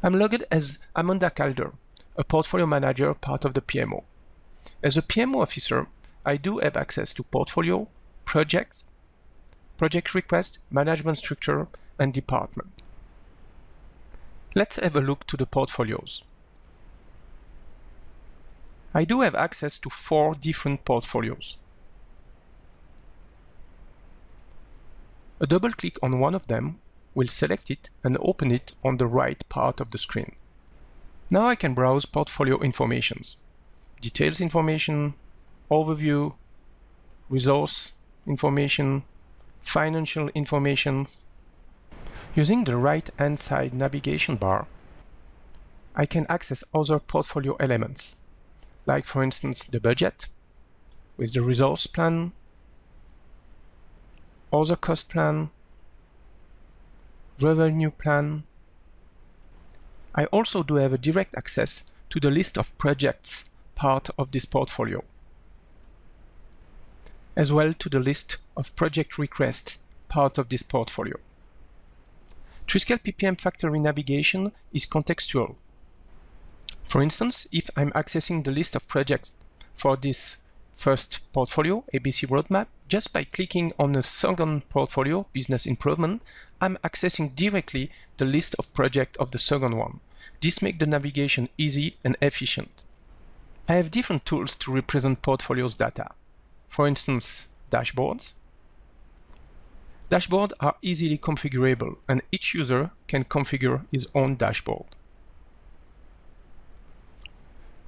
I'm logged as Amanda Calder, a portfolio manager part of the PMO. As a PMO officer, I do have access to portfolio, project request, management structure, and department. Let's have a look to the portfolios. I do have access to 4 different portfolios. A double click on one of them will select it and open it on the right part of the screen. Now I can browse portfolio informations, details information, overview, resource information, financial information. Using the right-hand side navigation bar, I can access other portfolio elements, like for instance the budget with the resource plan, other cost plan, revenue plan. I also do have a direct access to the list of projects part of this portfolio, as well to the list of project requests part of this portfolio. Triskell PPM Factory navigation is contextual. For instance, if I'm accessing the list of projects for this first portfolio, ABC Roadmap, just by clicking on the second portfolio, Business Improvement, I'm accessing directly the list of projects of the second one. This makes the navigation easy and efficient. I have different tools to represent portfolios data. For instance, dashboards. Dashboards are easily configurable, and each user can configure his own dashboard.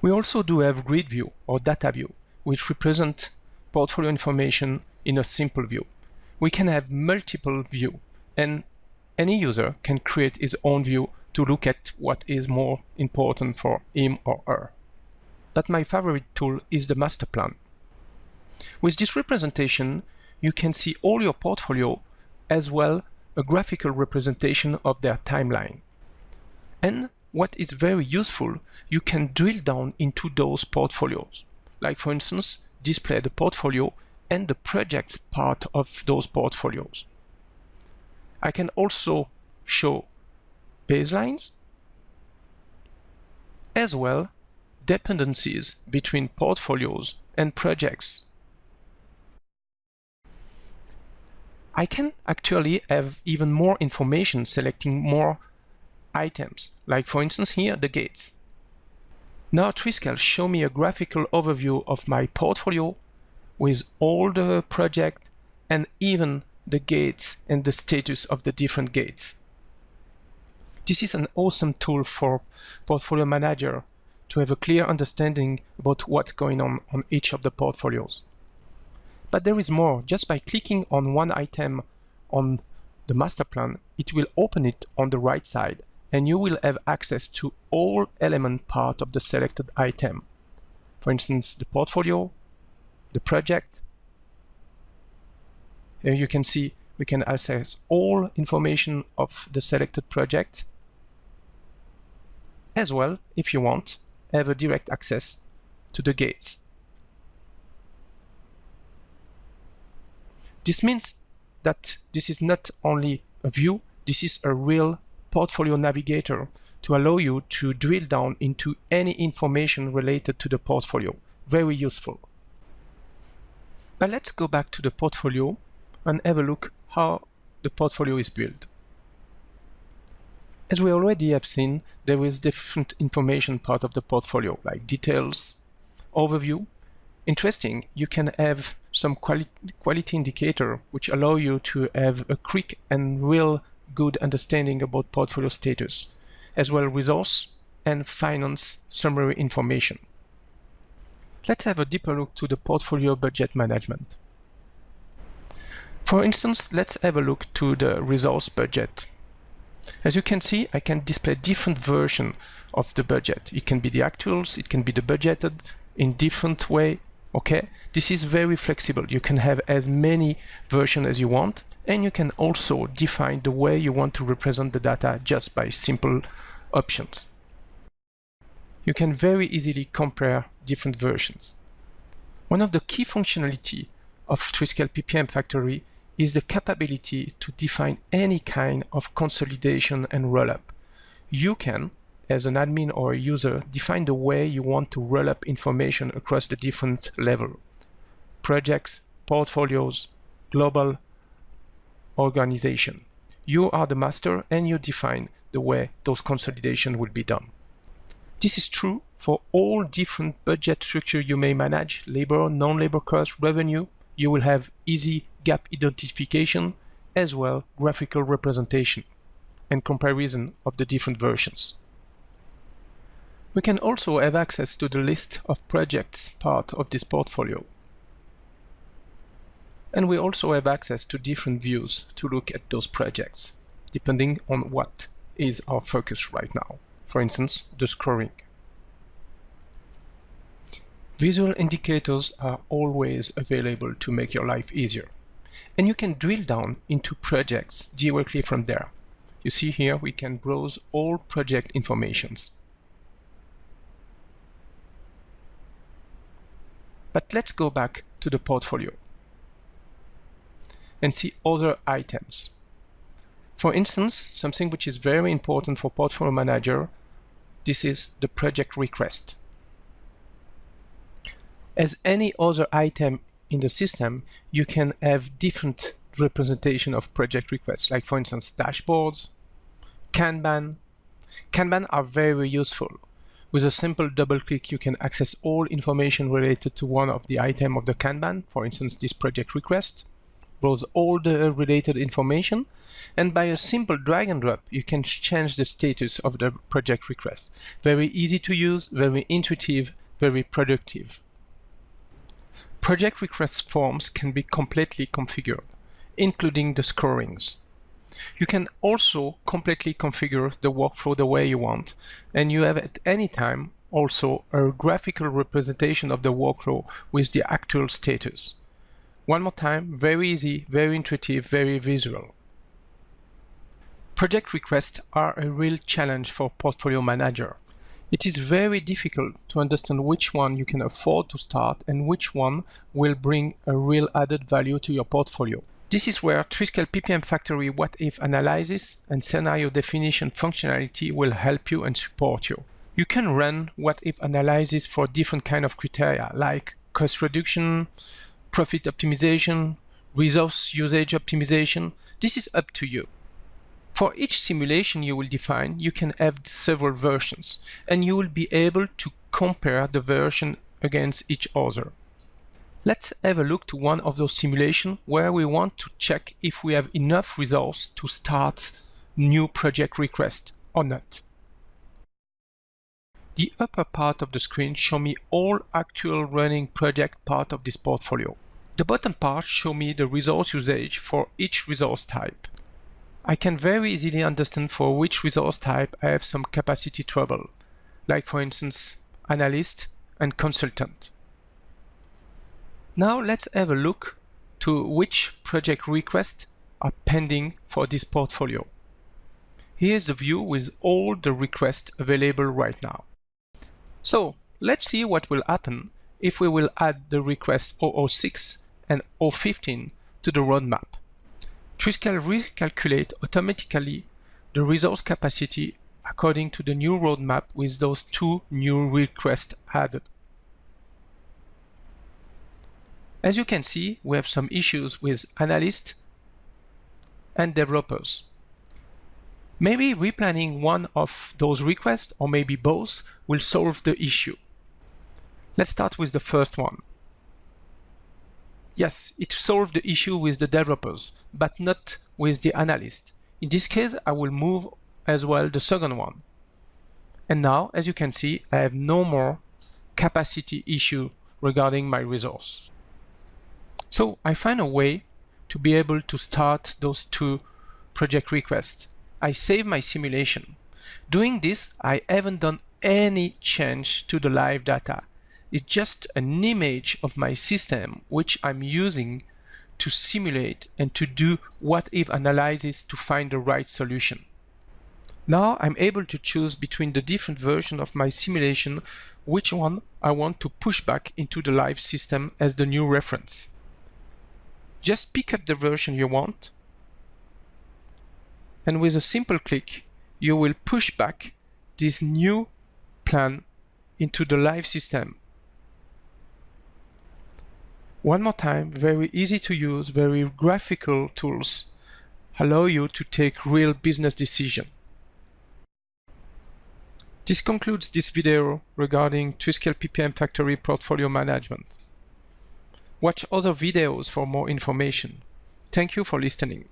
We also do have grid view or data view, which represent portfolio information in a simple view. We can have multiple views, and any user can create his own view to look at what is more important for him or her. But my favorite tool is the master plan. With this representation, you can see all your portfolio as well a graphical representation of their timeline. And what is very useful, you can drill down into those portfolios. Like for instance, display the portfolio and the projects part of those portfolios. I can also show baselines, as well dependencies between portfolios and projects. I can actually have even more information selecting more items, like for instance here, the gates. Now Triskell show me a graphical overview of my portfolio with all the projects and even the gates and the status of the different gates. This is an awesome tool for portfolio manager to have a clear understanding about what's going on each of the portfolios. But there is more. Just by clicking on one item on the master plan, it will open it on the right side, and you will have access to all element part of the selected item. For instance, the portfolio, the project. Here you can see we can access all information of the selected project. As well, if you want, have a direct access to the gates. This means that this is not only a view, this is a real portfolio navigator to allow you to drill down into any information related to the portfolio. Very useful. But let's go back to the portfolio and have a look how the portfolio is built. As we already have seen, there is different information part of the portfolio, like details, overview. Interesting, you can have some quality indicator which allow you to have a quick and real good understanding about portfolio status, as well resource and finance summary information. Let's have a deeper look to the portfolio budget management. For instance, let's have a look to the resource budget. As you can see, I can display different versions of the budget. It can be the actuals, it can be the budgeted in different way. Okay, this is very flexible. You can have as many versions as you want, and you can also define the way you want to represent the data just by simple options. You can very easily compare different versions. One of the key functionality of Triskell PPM Factory is the capability to define any kind of consolidation and rollup. You can, as an admin or a user, define the way you want to roll up information across the different levels: projects, portfolios, global organization. You are the master and you define the way those consolidations will be done. This is true for all different budget structures you may manage: labor, non-labor cost, revenue. You will have easy gap identification, as well graphical representation and comparison of the different versions. We can also have access to the list of projects part of this portfolio. And we also have access to different views to look at those projects, depending on what is our focus right now. For instance, the scoring. Visual indicators are always available to make your life easier. And you can drill down into projects directly from there. You see here we can browse all project informations. But let's go back to the portfolio and see other items. For instance, something which is very important for Portfolio Manager, this is the project request. As any other item in the system, you can have different representation of project requests, like for instance, dashboards, Kanban. Kanban are very useful. With a simple double click, you can access all information related to one of the items of the Kanban, for instance, this project request, browse all the related information, and by a simple drag and drop, you can change the status of the project request. Very easy to use, very intuitive, very productive. Project request forms can be completely configured, including the scorings. You can also completely configure the workflow the way you want, and you have at any time also a graphical representation of the workflow with the actual status. One more time, very easy, very intuitive, very visual. Project requests are a real challenge for Portfolio Manager. It is very difficult to understand which one you can afford to start and which one will bring a real added value to your portfolio. This is where Triskell PPM Factory what-if analysis and scenario definition functionality will help you and support you. You can run what-if analysis for different kind of criteria like cost reduction, profit optimization, resource usage optimization. This is up to you. For each simulation you will define, you can have several versions, and you will be able to compare the version against each other. Let's have a look to one of those simulations where we want to check if we have enough resource to start new project request or not. The upper part of the screen shows me all actual running project part of this portfolio. The bottom part shows me the resource usage for each resource type. I can very easily understand for which resource type I have some capacity trouble, like for instance, analyst and consultant. Now let's have a look to which project requests are pending for this portfolio. Here's the view with all the requests available right now. So let's see what will happen if we will add the request 006 and 015 to the roadmap. Triskell recalculates automatically the resource capacity according to the new roadmap with those two new requests added. As you can see, we have some issues with analysts and developers. Maybe replanning one of those requests, or maybe both, will solve the issue. Let's start with the first one. Yes, it solved the issue with the developers, but not with the analyst. In this case, I will move as well the second one. And now, as you can see, I have no more capacity issue regarding my resource. So I find a way to be able to start those two project requests. I save my simulation. Doing this, I haven't done any change to the live data. It's just an image of my system which I'm using to simulate and to do what-if analysis to find the right solution. Now I'm able to choose between the different versions of my simulation which one I want to push back into the live system as the new reference. Just pick up the version you want, and with a simple click you will push back this new plan into the live system. One more time, very easy to use, very graphical tools allow you to take real business decisions. This concludes this video regarding Triskell PPM Factory Portfolio Management. Watch other videos for more information. Thank you for listening.